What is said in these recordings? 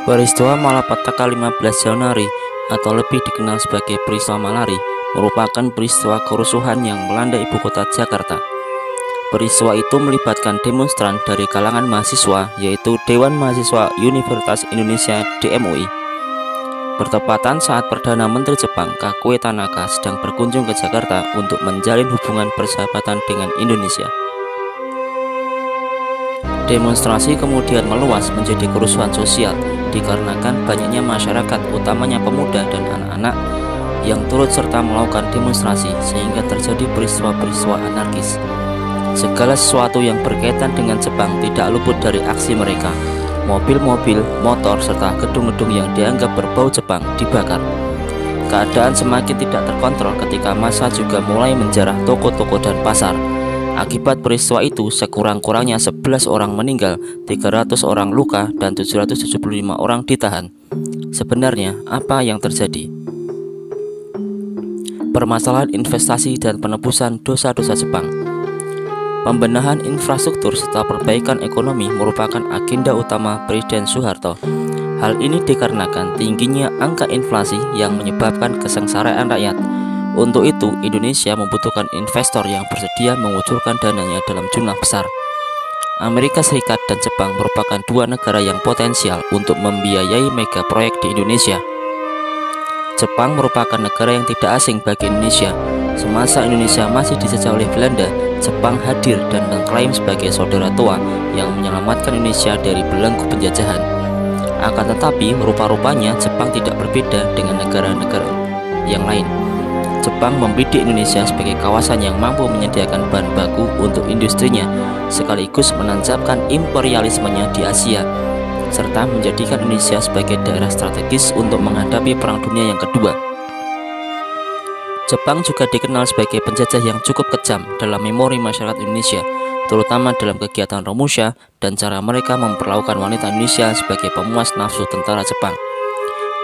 Peristiwa Malapetaka 15 Januari atau lebih dikenal sebagai peristiwa Malari merupakan peristiwa kerusuhan yang melanda ibu kota Jakarta. Peristiwa itu melibatkan demonstran dari kalangan mahasiswa, yaitu Dewan Mahasiswa Universitas Indonesia (DMUI). Bertepatan saat Perdana Menteri Jepang Kakuei Tanaka sedang berkunjung ke Jakarta untuk menjalin hubungan persahabatan dengan Indonesia. Demonstrasi kemudian meluas menjadi kerusuhan sosial dikarenakan banyaknya masyarakat, utamanya pemuda dan anak-anak, yang turut serta melakukan demonstrasi sehingga terjadi peristiwa-peristiwa anarkis. Segala sesuatu yang berkaitan dengan Jepang tidak luput dari aksi mereka. Mobil-mobil, motor, serta gedung-gedung yang dianggap berbau Jepang dibakar. Keadaan semakin tidak terkontrol ketika massa juga mulai menjarah toko-toko dan pasar. Akibat peristiwa itu, sekurang-kurangnya 11 orang meninggal, 300 orang luka, dan 775 orang ditahan. Sebenarnya, apa yang terjadi? Permasalahan investasi dan penebusan dosa-dosa Jepang. Pembenahan infrastruktur serta perbaikan ekonomi merupakan agenda utama Presiden Soeharto. Hal ini dikarenakan tingginya angka inflasi yang menyebabkan kesengsaraan rakyat. Untuk itu, Indonesia membutuhkan investor yang bersedia mengucurkan dananya dalam jumlah besar. Amerika Serikat dan Jepang merupakan dua negara yang potensial untuk membiayai mega proyek di Indonesia. Jepang merupakan negara yang tidak asing bagi Indonesia. Semasa Indonesia masih dijajah oleh Belanda, Jepang hadir dan mengklaim sebagai saudara tua yang menyelamatkan Indonesia dari belenggu penjajahan. Akan tetapi, rupa-rupanya Jepang tidak berbeda dengan negara-negara yang lain. Jepang membidik Indonesia sebagai kawasan yang mampu menyediakan bahan baku untuk industrinya, sekaligus menancapkan imperialismenya di Asia, serta menjadikan Indonesia sebagai daerah strategis untuk menghadapi Perang Dunia yang kedua. Jepang juga dikenal sebagai penjajah yang cukup kejam dalam memori masyarakat Indonesia, terutama dalam kegiatan Romusha dan cara mereka memperlakukan wanita Indonesia sebagai pemuas nafsu tentara Jepang.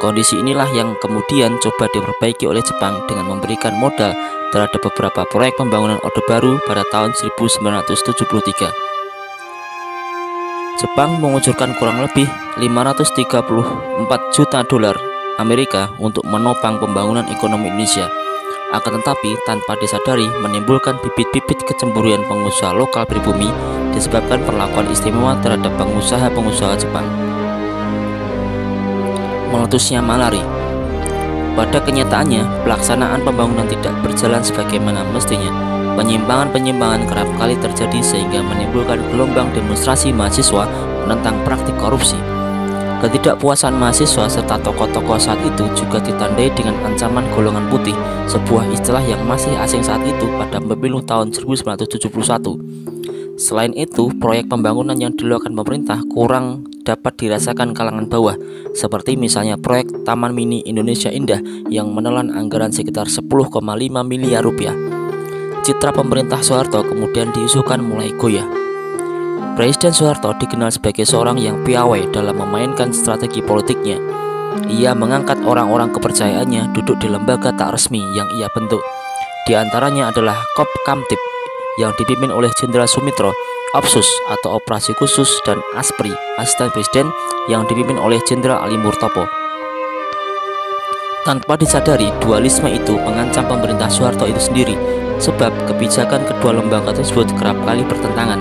Kondisi inilah yang kemudian coba diperbaiki oleh Jepang dengan memberikan modal terhadap beberapa proyek pembangunan Orde Baru pada tahun 1973. Jepang mengucurkan kurang lebih 534 juta dolar Amerika untuk menopang pembangunan ekonomi Indonesia. Akan tetapi, tanpa disadari menimbulkan bibit-bibit kecemburuan pengusaha lokal pribumi disebabkan perlakuan istimewa terhadap pengusaha-pengusaha Jepang. Meletusnya Malari. Pada kenyataannya, pelaksanaan pembangunan tidak berjalan sebagaimana mestinya. Penyimpangan-penyimpangan kerap kali terjadi sehingga menimbulkan gelombang demonstrasi mahasiswa menentang praktik korupsi. Ketidakpuasan mahasiswa serta tokoh-tokoh saat itu juga ditandai dengan ancaman golongan putih, sebuah istilah yang masih asing saat itu pada pemilu tahun 1971. Selain itu, proyek pembangunan yang dilakukan pemerintah kurang dapat dirasakan kalangan bawah, seperti misalnya proyek Taman Mini Indonesia Indah yang menelan anggaran sekitar 10,5 miliar rupiah. Citra pemerintah Soeharto kemudian diisukan mulai goyah. Presiden Soeharto dikenal sebagai seorang yang piawai dalam memainkan strategi politiknya. Ia mengangkat orang-orang kepercayaannya duduk di lembaga tak resmi yang ia bentuk. Di antaranya adalah Kopkamtib yang dipimpin oleh Jenderal Sumitro, Opsus atau Operasi Khusus, dan ASPRI, Asisten Presiden, yang dipimpin oleh Jenderal Ali Murtopo. Tanpa disadari, dualisme itu mengancam pemerintah Soeharto itu sendiri, sebab kebijakan kedua lembaga tersebut kerap kali bertentangan.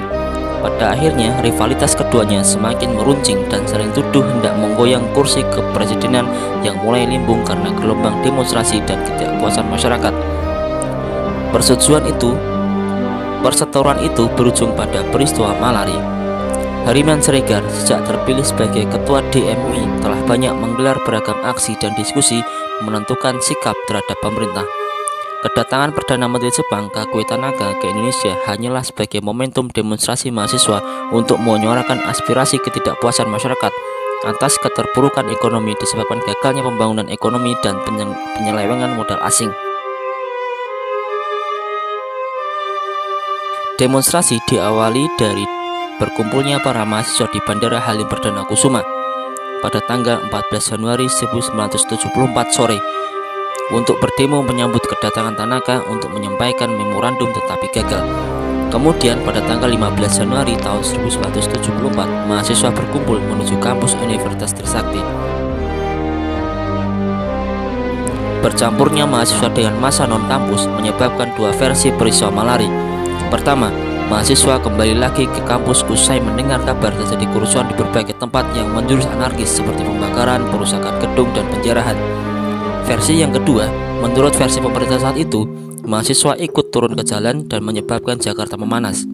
Pada akhirnya, rivalitas keduanya semakin meruncing dan sering tuduh hendak menggoyang kursi kepresidenan yang mulai limbung karena gelombang demonstrasi dan ketidakpuasan masyarakat. Perseteruan itu berujung pada peristiwa Malari. Hariman Siregar sejak terpilih sebagai ketua DMUI telah banyak menggelar beragam aksi dan diskusi menentukan sikap terhadap pemerintah. Kedatangan Perdana Menteri Jepang Kakuei Tanaka ke Indonesia hanyalah sebagai momentum demonstrasi mahasiswa untuk menyuarakan aspirasi ketidakpuasan masyarakat atas keterpurukan ekonomi disebabkan gagalnya pembangunan ekonomi dan penyelewengan modal asing. Demonstrasi diawali dari berkumpulnya para mahasiswa di Bandara Halim Perdana Kusuma pada tanggal 14 Januari 1974 sore untuk berdemo menyambut kedatangan Tanaka untuk menyampaikan memorandum, tetapi gagal. Kemudian pada tanggal 15 Januari tahun 1974, mahasiswa berkumpul menuju kampus Universitas Trisakti. Bercampurnya mahasiswa dengan massa non-kampus menyebabkan dua versi peristiwa Malari. Pertama, mahasiswa kembali lagi ke kampus usai mendengar kabar terjadi kerusuhan di berbagai tempat yang menjurus anarkis seperti pembakaran, perusakan gedung, dan penjarahan. Versi yang kedua, menurut versi pemerintah saat itu, mahasiswa ikut turun ke jalan dan menyebabkan Jakarta memanas.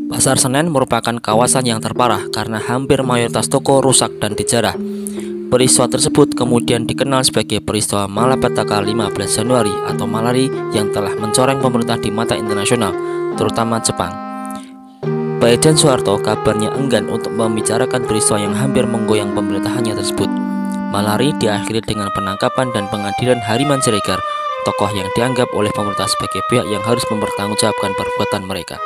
Pasar Senen merupakan kawasan yang terparah karena hampir mayoritas toko rusak dan dijarah. Peristiwa tersebut kemudian dikenal sebagai peristiwa Malapetaka 15 Januari atau Malari yang telah mencoreng pemerintah di mata internasional, terutama Jepang. Presiden Soeharto kabarnya enggan untuk membicarakan peristiwa yang hampir menggoyang pemerintahannya tersebut. Malari diakhiri dengan penangkapan dan pengadilan Hariman Siregar, tokoh yang dianggap oleh pemerintah sebagai pihak yang harus mempertanggungjawabkan perbuatan mereka.